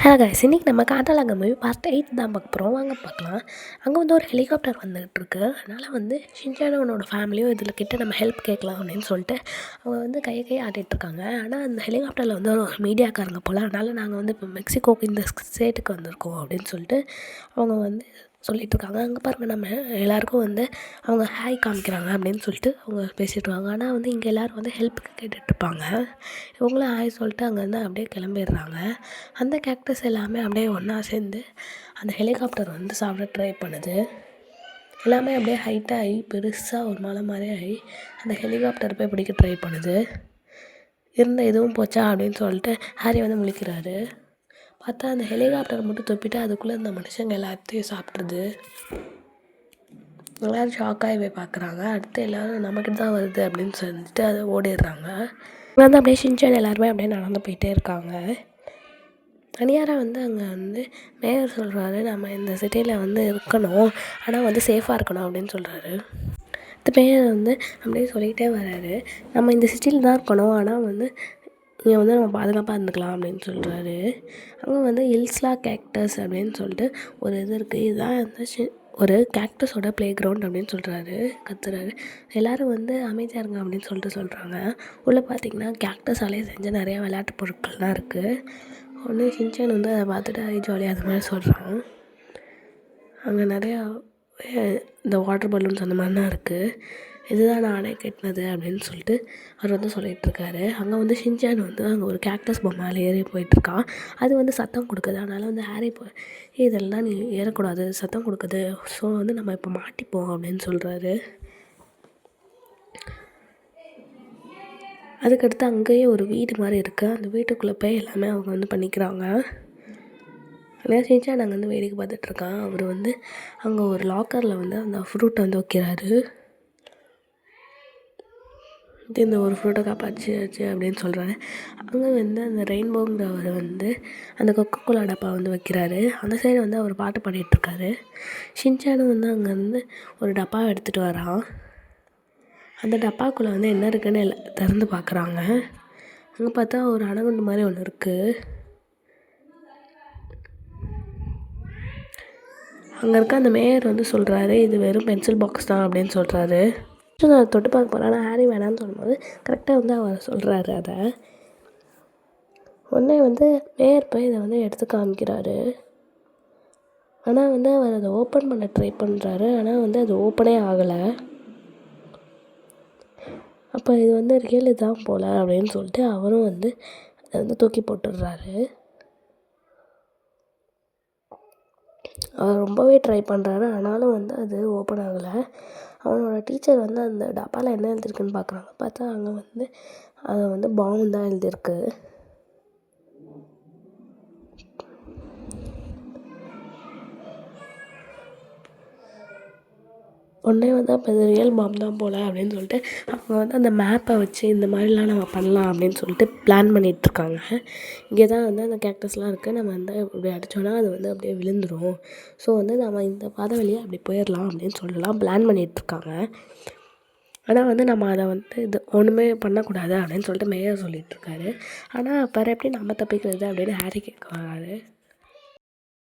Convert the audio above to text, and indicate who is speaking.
Speaker 1: Hello guys, இன்றைக்கி நம்ம காட்டாலாங்க movie part 8 தான் பார்க்க போகிறோம். வாங்க பார்க்கலாம். அங்கே வந்து ஒரு ஹெலிகாப்டர் வந்துகிட்டு இருக்கு. அதனால் வந்து ஷின்சானோட ஃபேமிலியும் இதில் கிட்ட நம்ம ஹெல்ப் கேட்கலாம் அப்படின்னு சொல்லிட்டு அவங்க வந்து கையை ஆட்டிகிட்ருக்காங்க. ஆனால் அந்த ஹெலிகாப்டரில் வந்து ஒரு மீடியாக்காரங்க போல். அதனால் நாங்கள் வந்து இப்போ மெக்சிகோக்கு இந்த ஸ்டேட்டுக்கு வந்திருக்கோம் அப்படின்னு சொல்லிட்டு அவங்க வந்து சொல்லிகிட்ருக்காங்க. அங்கே பாருங்கள், நம்ம எல்லாேருக்கும் வந்து அவங்க ஹாய் காமிக்கிறாங்க அப்படின்னு சொல்லிட்டு அவங்க பேசிகிட்ருக்காங்க. ஆனால் வந்து இங்கே எல்லோரும் வந்து ஹெல்ப்புக்கு கேட்டுட்ருப்பாங்க. இவங்களும் ஹாய் சொல்லிட்டு அங்கேருந்து அப்படியே கிளம்பிடுறாங்க. அந்த கேக்டஸ் எல்லாமே அப்படியே ஒன்றா சேர்ந்து அந்த ஹெலிகாப்டர் வந்து சாப்பிட ட்ரை பண்ணுது. எல்லாமே அப்படியே ஹைட்டாகி பெருசாக ஒரு மலை மாதிரி ஆகி அந்த ஹெலிகாப்டர் போய் பிடிக்க ட்ரை பண்ணுது. இருந்த எதுவும் போச்சா அப்படின்னு சொல்லிட்டு ஹாரி வந்து முழிக்கிறாரு. பார்த்தா அந்த ஹெலிகாப்டர் மட்டும் தொப்பிட்டு அதுக்குள்ளே இந்த மனுஷங்க எல்லாத்தையும் சாப்பிட்ருது. எல்லோரும் ஷாக்காகி போய் பார்க்குறாங்க. அடுத்து எல்லோரும் நமக்கிட்ட தான் வருது அப்படின்னு சொல்லிட்டு அதை ஓடிடுறாங்க. வந்து அப்படியே ஷின்சான் எல்லாருமே அப்படியே நடந்து போயிட்டே இருக்காங்க. தனியாராக வந்து அங்கே வந்து மேயர் சொல்கிறாரு, நம்ம இந்த சிட்டியில் வந்து இருக்கணும், ஆனால் வந்து சேஃபாக இருக்கணும் அப்படின்னு சொல்கிறாரு. இந்த மேயர் வந்து அப்படியே சொல்லிகிட்டே வர்றாரு, நம்ம இந்த சிட்டியில் தான் இருக்கணும், ஆனால் வந்து இங்கே வந்து நம்ம பாதுகாப்பாக இருந்துக்கலாம் அப்படின்னு சொல்கிறாரு. அங்கே வந்து ஹில்ஸ்லா கேக்டஸ் அப்படின்னு சொல்லிட்டு ஒரு இது இருக்குது. இதுதான் வந்து ஒரு கேக்டஸோட ப்ளே கிரவுண்ட் அப்படின்னு சொல்கிறாரு, கத்துறாரு. எல்லோரும் வந்து அமைதியாக இருங்க அப்படின்னு சொல்கிறாங்க. உள்ளே பார்த்திங்கன்னா கேக்டஸாலே செஞ்ச நிறையா விளையாட்டு பொருட்கள்லாம் இருக்குது. உடனே ஷின்சான் வந்து அதை பார்த்துட்டு ஜாலியாக அது மாதிரி சொல்கிறான். அங்கே நிறையா இந்த வாட்டர் பலூன்ஸ் அந்த மாதிரிலாம் இருக்குது. இதுதான் நானே கட்டினது அப்படின்னு சொல்லிட்டு அவர் வந்து சொல்லிகிட்ருக்காரு. அங்கே வந்து ஷின்சான் வந்து அங்கே ஒரு கேக்டஸ் பொம்மையில் ஏறி போயிட்டுருக்கான். அது வந்து சத்தம் கொடுக்குது. அதனால் வந்து ஹாரி இதெல்லாம் நீ ஏறக்கூடாது, சத்தம் கொடுக்குது, ஸோ வந்து நம்ம இப்போ மாட்டிப்போம் அப்படின்னு சொல்கிறாரு. அதுக்கடுத்து அங்கேயே ஒரு வீடு மாதிரி இருக்குது. அந்த வீட்டுக்குள்ளே போய் எல்லாமே அவங்க வந்து பண்ணிக்கிறாங்க. ஆனால் ஷின்சான் அங்கே வந்து வேடிக்கை பார்த்துட்ருக்கான். அவர் வந்து அங்கே ஒரு லாக்கரில் வந்து அந்த ஃப்ரூட்டை வந்து வைக்கிறாரு. இந்த ஒரு ஃப்ரூட்டை காப்பாற்றிச்சு அப்படின்னு சொல்கிறாரு. அங்கே வந்து அந்த ரெயின்போங்கிறவர் வந்து அந்த கொக்கோலா டப்பா வந்து வைக்கிறாரு. அந்த சைடு வந்து அவர் பாட்டு பாடிட்டுருக்காரு. ஷின்சானும் வந்து அங்கே வந்து ஒரு டப்பா எடுத்துகிட்டு வரான். அந்த டப்பாக்குள்ளே வந்து என்ன இருக்குன்னு திறந்து பார்க்குறாங்க. அங்கே பார்த்தா ஒரு அணுகுண்டு மாதிரி ஒன்று இருக்குது. அங்கே இருக்க அந்த மேயர் வந்து சொல்கிறாரு, இது வெறும் பென்சில் பாக்ஸ் தான் அப்படின்னு சொல்கிறாரு. நான் தொட்டு பார்க்க போகிறேன், ஆனால் ஹாரி வேணான்னு சொல்லும்போது கரெக்டாக வந்து அவர் சொல்கிறாரு அதை. உடனே வந்து மேயர் போய் இதை வந்து எடுத்து காமிக்கிறாரு. ஆனால் வந்து அவர் அதை ஓப்பன் பண்ண ட்ரை பண்ணுறாரு. ஆனால் வந்து அது ஓப்பனே ஆகலை. அப்போ இது வந்து ரியல் தான் போல் அப்படின்னு சொல்லிட்டு அவரும் வந்து அதை வந்து தூக்கி போட்டுடுறாரு. அவர் ரொம்பவே ட்ரை பண்ணுறாரு. ஆனாலும் வந்து அது ஓப்பன் ஆகலை. அவனோட டீச்சர் வந்து அந்த டப்பாவில் என்ன எழுதிருக்குன்னு பார்க்குறாங்க. பார்த்தா அங்கே வந்து அதை வந்து பாம்பு தான் எழுதியிருக்கு. உடனே வந்து அப்போ இது ரியல் பாம் தான் போல் அப்படின்னு சொல்லிட்டு அவங்க வந்து அந்த மேப்பை வச்சு இந்த மாதிரிலாம் நம்ம பண்ணலாம் அப்படின்னு சொல்லிட்டு பிளான் பண்ணிகிட்ருக்காங்க. இங்கே தான் வந்து அந்த கேக்டஸ்லாம் இருக்குது. நம்ம வந்து இப்படி அடித்தோன்னா அது வந்து அப்படியே விழுந்துடும். ஸோ வந்து நம்ம இந்த பாதை வழியாக அப்படி போயிடலாம் அப்படின்னு சொல்லலாம் பிளான் பண்ணிகிட்ருக்காங்க. ஆனால் வந்து நம்ம அதை வந்து இது ஒன்றுமே பண்ணக்கூடாது அப்படின்னு சொல்லிட்டு மேயர் சொல்லிகிட்ருக்காரு. ஆனால் அப்புறம் எப்படி நம்ம தப்பிக்கிறது அப்படின்னு ஹாரி கேட்க வராரு.